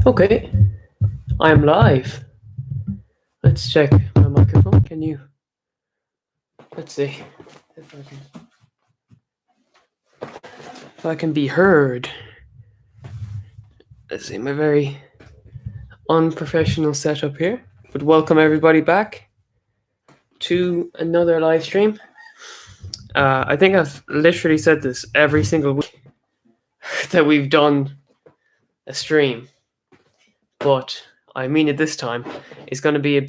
Okay, I'm live. Let's check my microphone. Let's see if I can be heard. Let's see my very unprofessional setup here. But welcome everybody back to another live stream. I think I've literally said this every single week that we've done a stream, but I mean it this time. It's going to be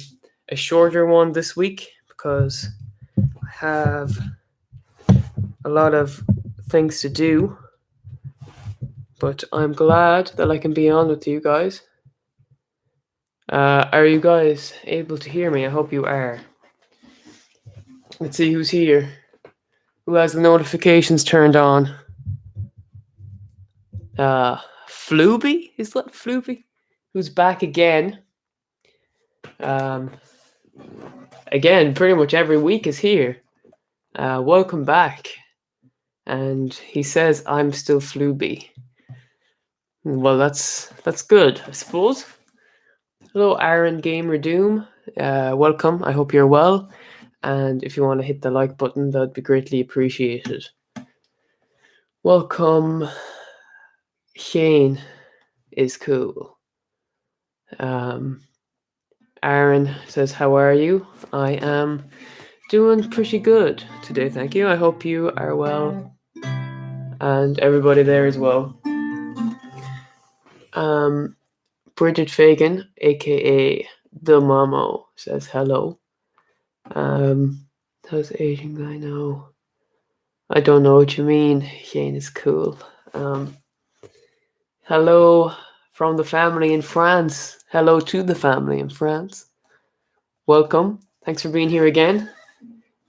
a shorter one this week because I have a lot of things to do, but I'm glad that I can be on with you guys. Are you guys able to hear me? I hope you are. Let's see who's here. Who has the notifications turned on? Flooby? Is that Flooby? Who's back again? Again, pretty much every week is here. Welcome back. And he says, I'm still Flooby. Well, that's good, I suppose. Hello, Aaron Gamer Doom. Welcome. I hope you're well. And if you want to hit the like button, that'd be greatly appreciated. Welcome. Shane is cool. Aaron says, how are you? I am doing pretty good today, thank you. I hope you are well. And everybody there as well. Bridget Fagan, aka The Mamo, says hello. How's Asian guy now? I don't know what you mean. Shane is cool. Hello from the family in France. Hello to the family in France. Welcome. Thanks for being here again.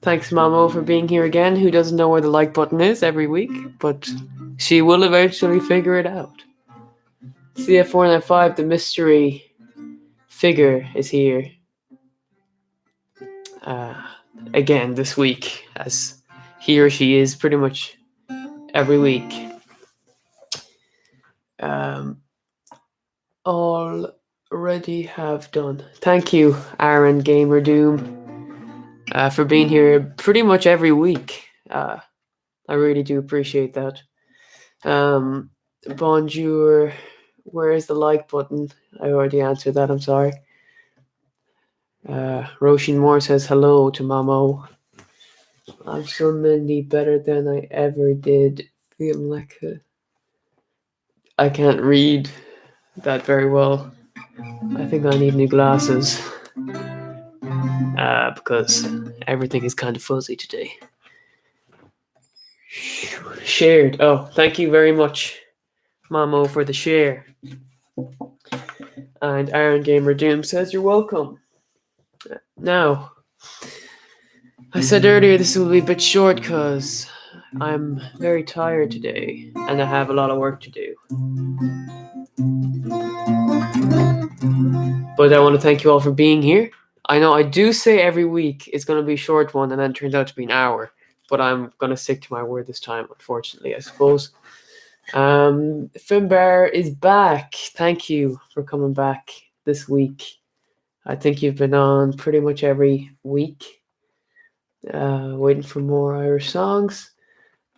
Thanks, Mamo, for being here again. Who doesn't know where the like button is every week, but she will eventually figure it out. CF495, the mystery figure, is here. Again this week, as he or she is pretty much every week. Already have done. Thank you, Aaron Gamer Doom, for being here pretty much every week. I really do appreciate that. Bonjour. Where is the like button? I already answered that. I'm sorry. Roshin Moore says hello to Mamo. I'm so many better than I ever did. Feeling like I can't read that very well. I think I need new glasses because everything is kind of fuzzy today. Shared. Oh, thank you very much, Mamo, for the share. And Aaron Gamer Doom says you're welcome. Now, I said earlier this will be a bit short because I'm very tired today and I have a lot of work to do. But I want to thank you all for being here. I know I do say every week it's going to be a short one and then it turns out to be an hour, but I'm going to stick to my word this time, unfortunately, I suppose. Finbar is back. Thank you for coming back this week. I think you've been on pretty much every week. Waiting for more Irish songs.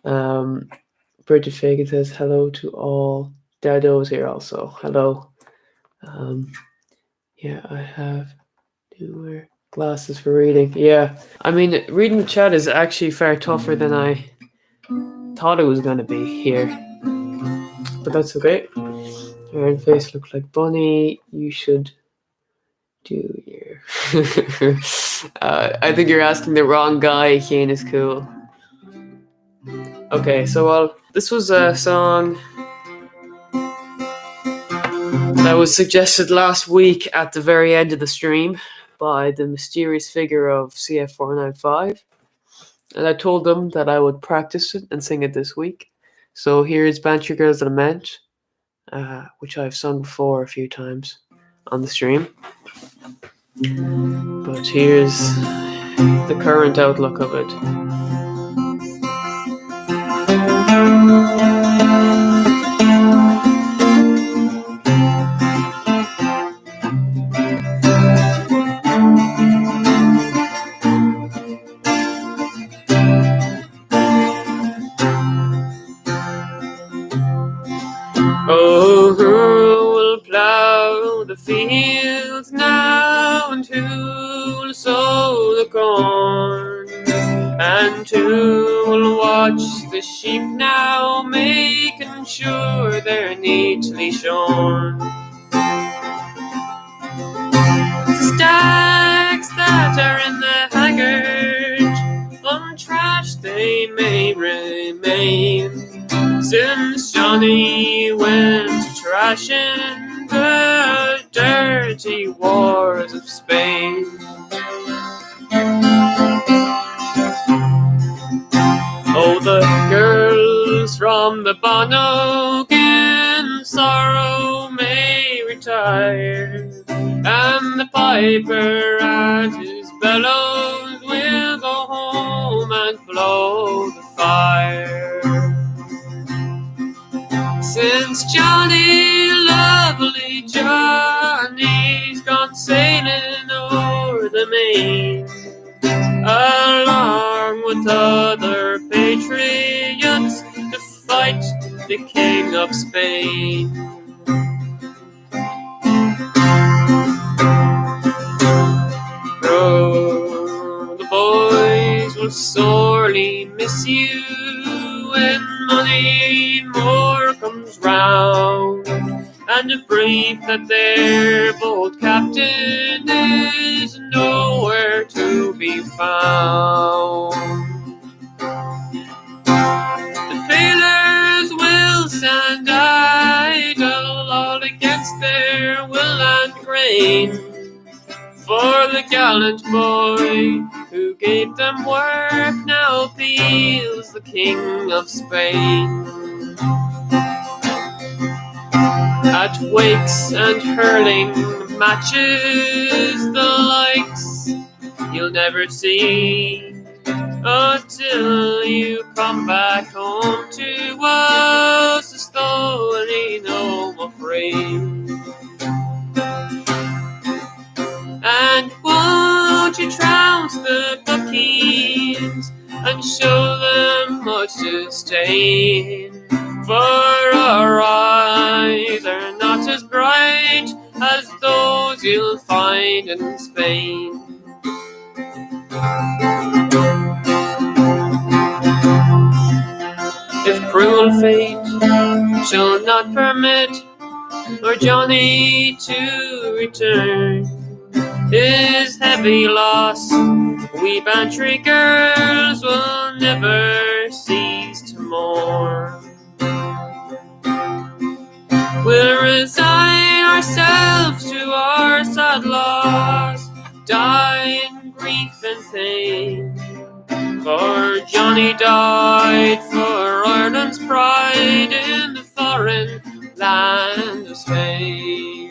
Bridget Fagan says hello to all. Dado's here also. Hello. Yeah, I have to wear glasses for reading. Yeah, I mean, reading the chat is actually far tougher than I thought it was going to be here. But that's okay. Your own face looks like Bunny. You should do your... I think you're asking the wrong guy. Shane is cool. Okay, so this was a song that was suggested last week at the very end of the stream by the mysterious figure of CF495. And I told them that I would practice it and sing it this week. So here's Banshee Girls Lament, which I've sung before a few times on the stream. But here's the current outlook of it. Oh, who will plough the fields now, and who will sow the corn, and who will watch the sheep now, making sure they're neatly shorn? The stacks that are in the haggard, untrashed they may remain, since Johnny went trashing the dirty wars of Spain. Oh, the girls from the Bonog in sorrow may retire, and the piper at his bellows will go home and blow the fire. Since Johnny, lovely Johnny's gone sailing o'er the main, along with other patriots to fight the King of Spain. Oh, the boys will sorely miss you when money more comes round, and the brief that their bold captain is nowhere to be found. The pailers will stand idle all against their will and grain, for the gallant boy who gave them work now feels the King of Spain. At wakes and hurling matches, the likes you'll never see, until you come back home to us, a stony gnome of rain. And won't you trounce the buckies and show them much disdain, for our eyes are not as bright as those you'll find in Spain. If cruel fate shall not permit our Johnny to return, his heavy loss we Bantry girls will never cease to mourn. We'll resign ourselves to our sad loss, die in grief and pain, for Johnny died for Ireland's pride in the foreign land of Spain.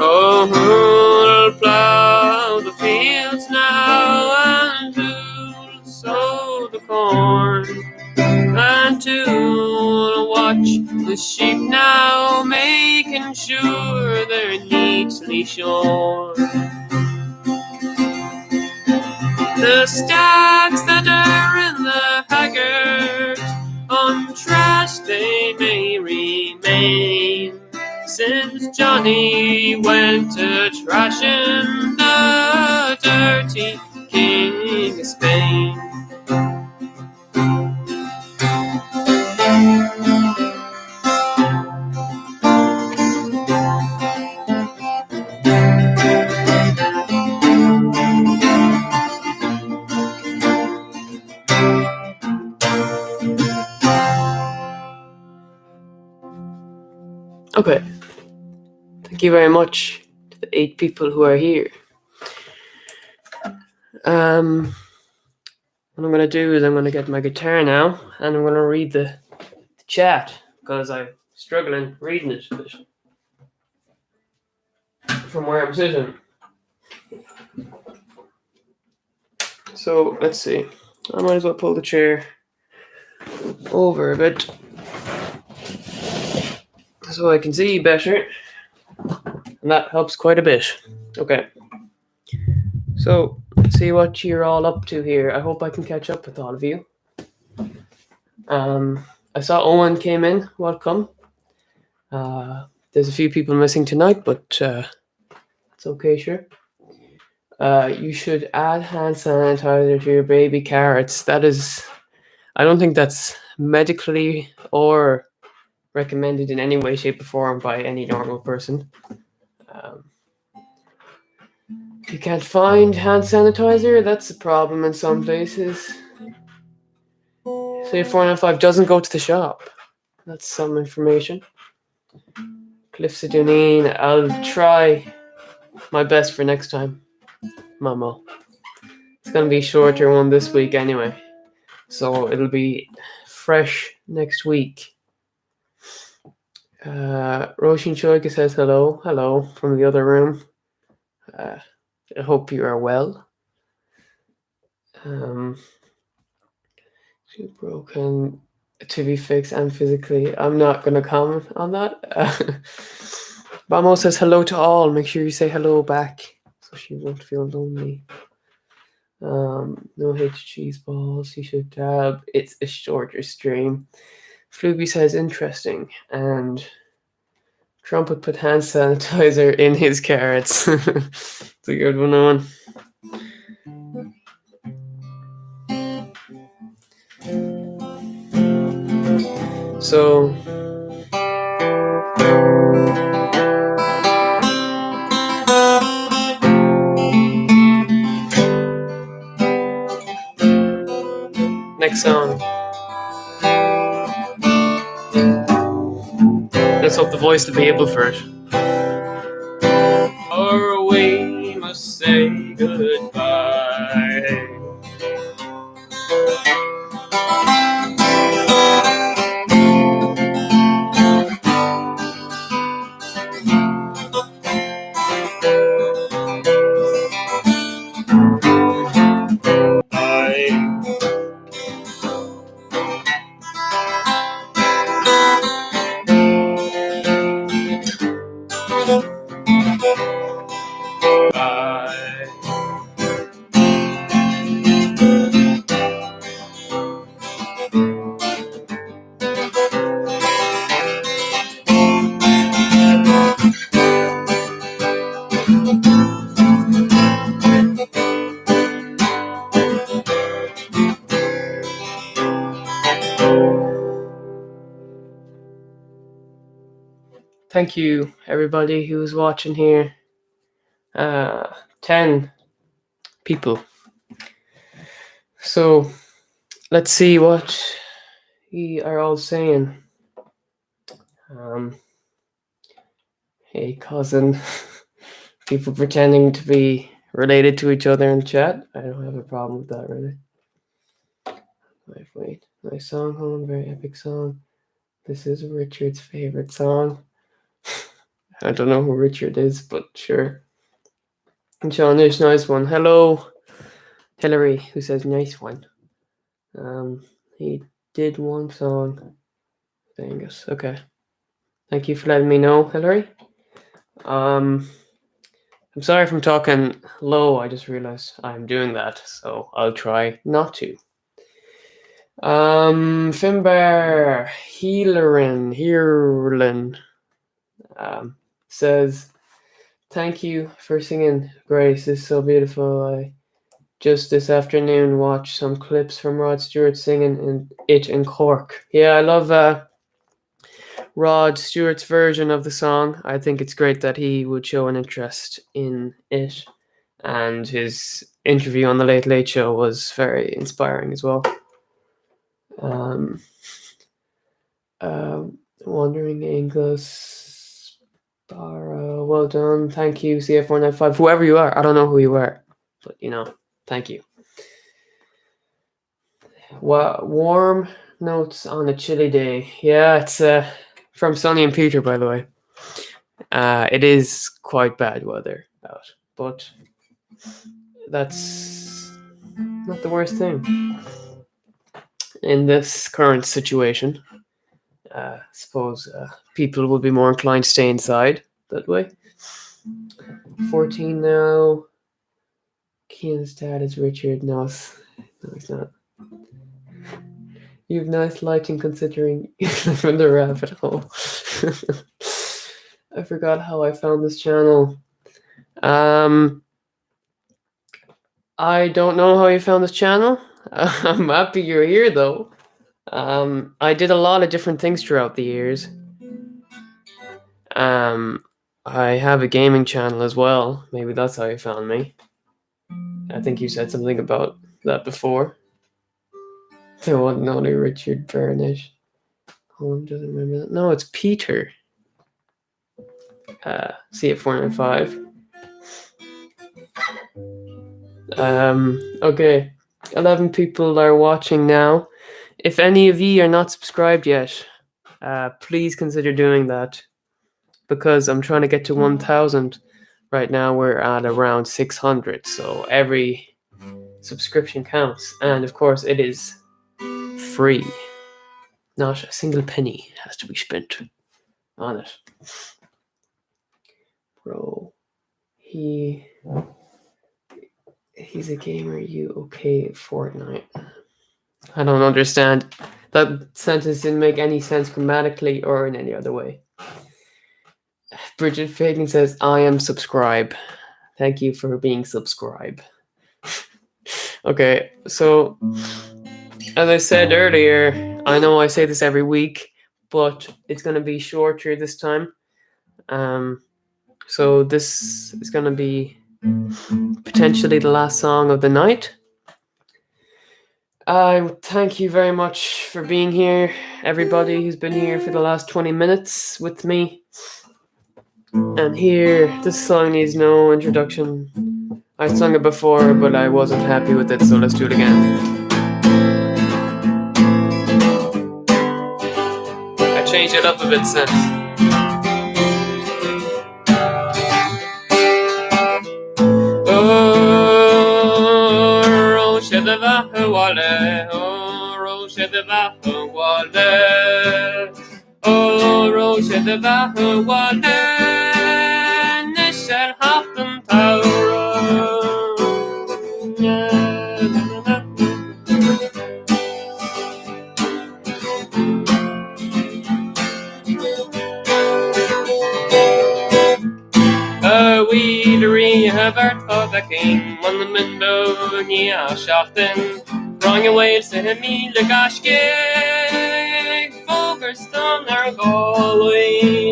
Oh, who'll plough the fields now, and who'll sow the corn, and who'll watch the sheep now, making sure they're neatly shorn? The stacks that are in the haggard, untrashed they may remain, since Johnny went to trashing the dirty King of Spain. Okay. Thank you very much to the 8 people who are here. What I'm going to do is I'm going to get my guitar now, and I'm going to read the chat, because I'm struggling reading it a bit from where I'm sitting. So let's see. I might as well pull the chair over a bit so I can see better, and that helps quite a bit. Okay, so let's see what you're all up to here. I hope I can catch up with all of you. I saw Owen came in. Welcome. There's a few people missing tonight, but it's okay, sure. You should add hand sanitizer to your baby carrots. That is, I don't think that's medically or recommended in any way, shape, or form by any normal person. If you can't find hand sanitizer, that's a problem in some places. Say 495 doesn't go to the shop. That's some information. Glypsidonine, I'll try my best for next time, Mamo. It's gonna be a shorter one this week anyway, so it'll be fresh next week. Roshin Choika says hello from the other room. I hope you are well. Too broken to be fixed and physically. I'm not going to comment on that. Bamo says hello to all. Make sure you say hello back so she won't feel lonely. No hate cheese balls. You should tab. It's a shorter stream. Fluby says interesting. And Trump would put hand sanitizer in his carrots. It's a good one, Owen. So next song. Let's hope the voice will be able for it. Far away, must say goodbye. Thank you, everybody who's watching here. 10 people. So let's see what you are all saying. Hey, cousin. People pretending to be related to each other in chat. I don't have a problem with that, really. Wait. Nice song, Home. Very epic song. This is Richard's favorite song. I don't know who Richard is, but sure. And Sean, there's nice one. Hello, Hillary, who says nice one. He did one song. Angus. Okay. Thank you for letting me know, Hillary. I'm sorry if I'm talking low. I just realized I'm doing that, so I'll try not to. Finbar Healerlin says, thank you for singing, Grace. It's so beautiful. I just this afternoon watched some clips from Rod Stewart singing it in Cork. Yeah, I love Rod Stewart's version of the song. I think it's great that he would show an interest in it, and his interview on the Late Late Show was very inspiring as well. Wandering Angus Barra, well done. Thank you, CF495. Whoever you are, I don't know who you are, but thank you. Warm notes on a chilly day. Yeah, it's from Sonny and Peter, by the way. It is quite bad weather out, but that's not the worst thing in this current situation. I suppose people will be more inclined to stay inside that way. 14 now. Keane's dad is Richard. No, he's not. You have nice lighting considering from the rabbit hole. I forgot how I found this channel. I don't know how you found this channel. I'm happy you're here though. I did a lot of different things throughout the years. I have a gaming channel as well. Maybe that's how you found me. I think you said something about that before. The one and only Richard Burnett. One doesn't remember that. No, it's Peter. See it 495. Okay. 11 people are watching now. If any of you are not subscribed yet, please consider doing that, because I'm trying to get to 1,000. Right now we're at around 600, so every subscription counts. And of course it is free. Not a single penny has to be spent on it. Bro, he's a gamer. You okay at Fortnite? I don't understand. That sentence didn't make any sense grammatically or in any other way. Bridget Fagan says, I am subscribe. Thank you for being subscribe. Okay, so as I said earlier, I know I say this every week, but it's going to be shorter this time. So this is going to be potentially the last song of the night. I thank you very much for being here, everybody who's been here for the last 20 minutes with me. And here, this song needs no introduction. I sung it before, but I wasn't happy with it, so let's do it again. I changed it up a bit since. Man the window near Shafton, wrong away to me the gashke, Fogerstone or Galway.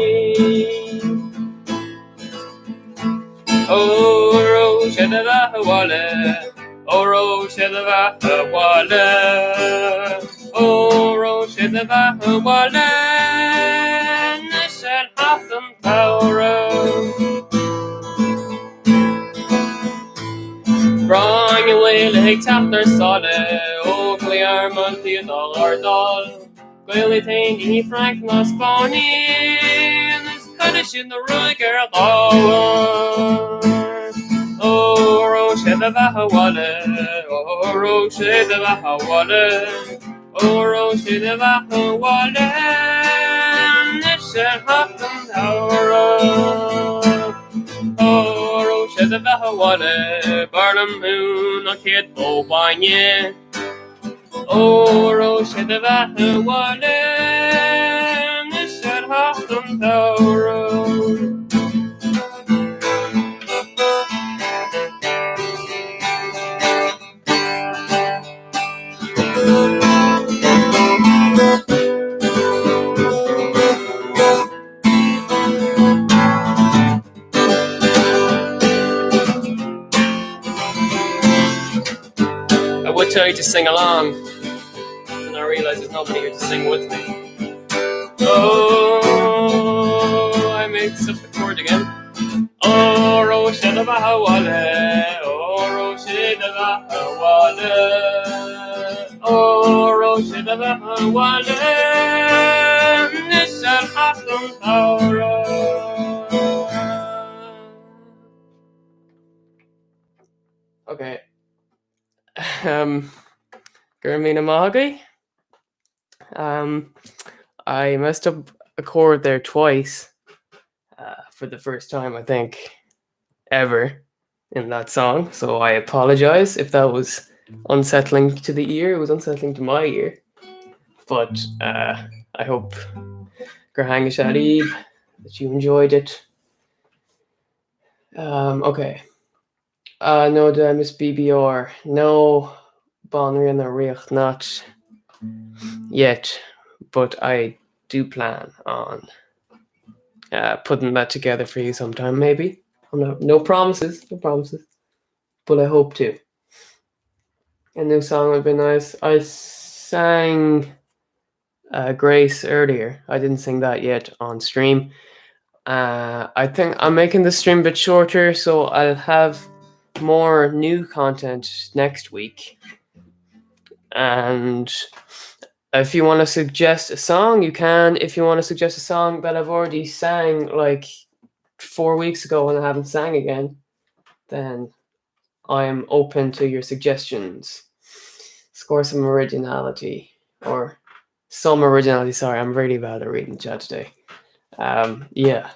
Oh, Roche de la Walla, oh, Roche de la Walla, oh, Roche de la Walla, Nishal Hafton Power. Wrong away like after solid, oh, clear monthly $1. Gwilly tiny Frank no spawny, and this Kaddish in the roy girl dollar. Oh, Roche de Bahawale, oh, Roche de Bahawale, oh, Roche de Bahawale, Nishal Hafton Tower. Oh, Roche de Bahawale, Barnum Moon, a kid, oh, Wanye. Oh, Roche de Bahawale, Nishal Hafton Tower. I would tell you to sing along, and I realize there's nobody here to sing with me. Oh, I mixed up the chord again. Oh, Roche de Bahawale, oh, Roche de Bahawale, oh, Roche de Bahawale, Nishal Hafton Tower. Okay. Gurmina Mahagi. I messed up a chord there twice for the first time, I think, ever in that song. So I apologize if that was unsettling to the ear. It was unsettling to my ear. But I hope, Grahang Shadib, that you enjoyed it. Okay. No, the Miss BBR. No, Bonrian or Riach, not yet. But I do plan on putting that together for you sometime, maybe. No promises, no promises. But I hope to. A new song would be nice. I sang Grace earlier. I didn't sing that yet on stream. I think I'm making the stream a bit shorter, so I'll have more new content next week. And if you want to suggest a song, you can. If you want to suggest a song that I've already sang like 4 weeks ago and I haven't sang again, then I'm open to your suggestions. Score some originality, or some originality. Sorry, I'm really bad at reading chat today. Yeah.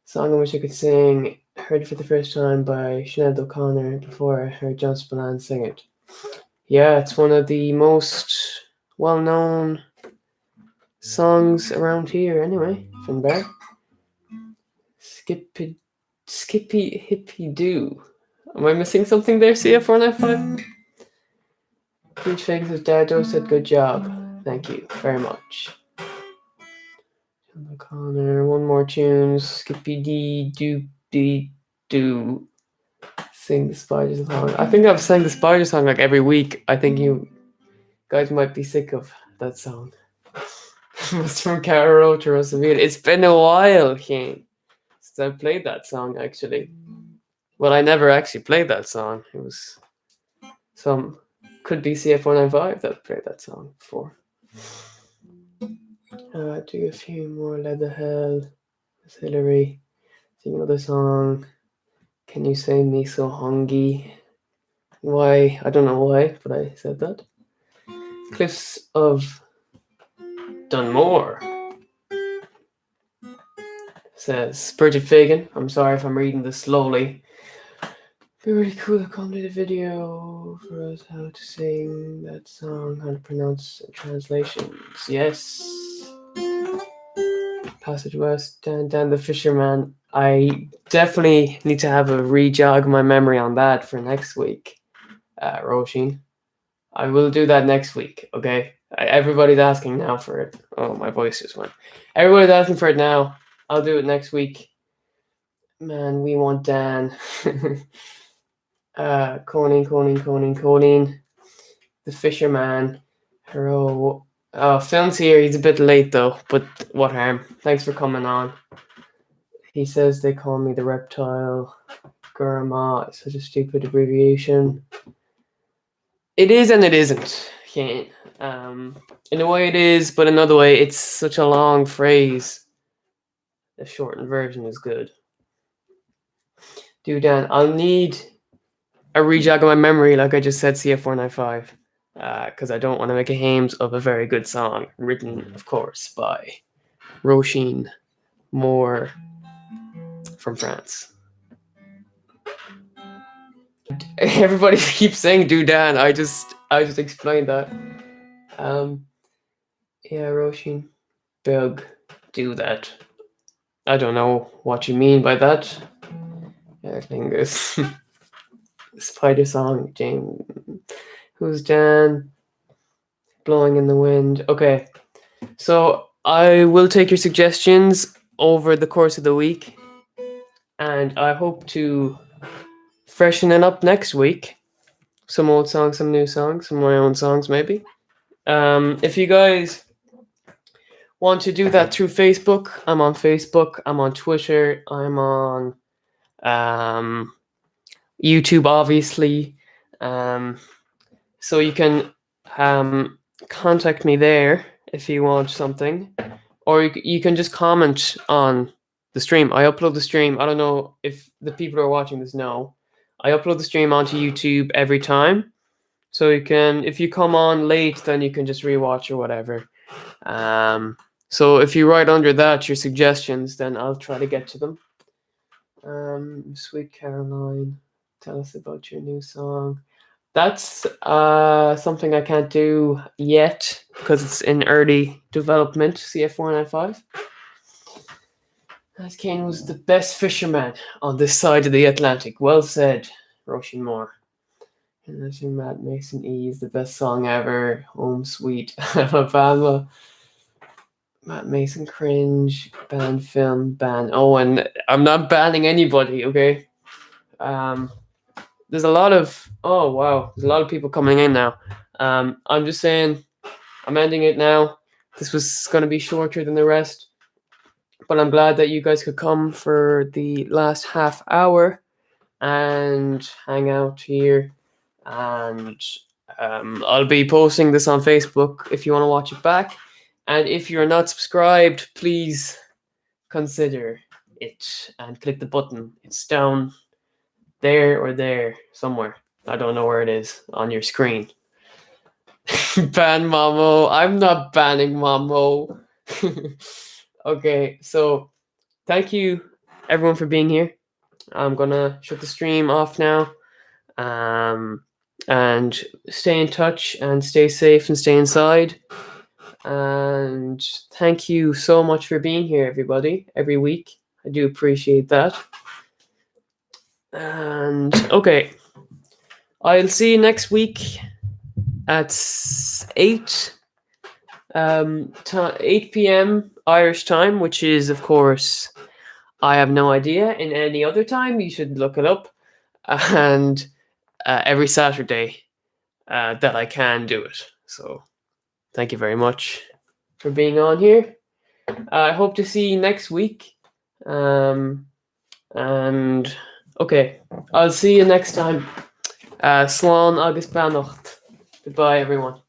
Song I wish I could sing. Heard it for the first time by Sinead O'Connor before I heard John Spillane sing it. Yeah, it's one of the most well-known songs around here anyway, Finbar. Skippy Hippy Doo. Am I missing something there, CF495? Huge thanks to Dado said good job. Thank you very much. John O'Connor, one more tune. Skippy Dee Doo Dee Doo. Sing the Spider song. I think I've sang the Spider song like every week. I think you guys might be sick of that song. It's from Carol to Rosamund. It's been a while, Shane, since I played that song actually. Well, I never actually played that song. It was some could be CF495 that played that song before. Do a few more Leatherhead, Hillary. Sing another song. Can you say me so hungry? Why? I don't know why, but I said that. Cliffs of Dunmore. Says Bridget Fagan. I'm sorry if I'm reading this slowly. Be really cool to come to the video for us how to sing that song, how to pronounce translations. Yes. Passage West, Dan the Fisherman. I definitely need to have a re-jog my memory on that for next week, Roisin. I will do that next week, okay? Everybody's asking now for it. Oh, my voice just went. Everybody's asking for it now. I'll do it next week. Man, we want Dan. Conan. The Fisherman. Hero. Oh, Film's here. He's a bit late though, but what harm? Thanks for coming on. He says they call me the reptile. Gurma. It's such a stupid abbreviation. It is and it isn't. In a way it is, but another way it's such a long phrase. The shortened version is good. Dan, I'll need a rejog of my memory, like I just said, CF495, because I don't want to make a hames of a very good song, written, of course, by Roisin Moore from France. Everybody keeps saying Dan. I just explained that. Yeah, Roisin, bug, do that. I don't know what you mean by that. Dingus. Spider song, James. Who's Dan? Blowing in the wind. Okay. So I will take your suggestions over the course of the week. And I hope to freshen it up next week. Some old songs, some new songs, some of my own songs maybe. If you guys want to do that through Facebook, I'm on Facebook, I'm on Twitter, I'm on YouTube, obviously. So you can contact me there if you want something, or you can just comment on the stream. I upload the stream. I don't know if the people who are watching this know. I upload the stream onto YouTube every time, So you can, if you come on late, then you can just rewatch or whatever. So if you write under that your suggestions, then I'll try to get to them. Sweet Caroline, tell us about your new song. That's something I can't do yet because it's in early development. CF495. As Kane was the best fisherman on this side of the Atlantic. Well said, Roisin Moore. And I think Matt Mason E is the best song ever. Home Sweet Alabama. Matt Mason cringe. Ban film. Ban. Oh, and I'm not banning anybody, okay? There's a lot of. Oh, wow. There's a lot of people coming in now. I'm just saying, I'm ending it now. This was going to be shorter than the rest. But I'm glad that you guys could come for the last half hour and hang out here. And I'll be posting this on Facebook if you want to watch it back. And if you're not subscribed, please consider it and click the button. It's down there or there somewhere. I don't know where it is on your screen. Ban Momo. I'm not banning Momo. Okay, so thank you everyone for being here. I'm gonna shut the stream off now. And stay in touch and stay safe and stay inside. And thank you so much for being here, everybody, every week. I do appreciate that. And okay, I'll see you next week at 8 8 p.m. Irish time, which is, of course, I have no idea. In any other time, you should look it up. And every Saturday that I can do it. So thank you very much for being on here. I hope to see you next week. And okay, I'll see you next time. Slán agus beannacht. Goodbye, everyone.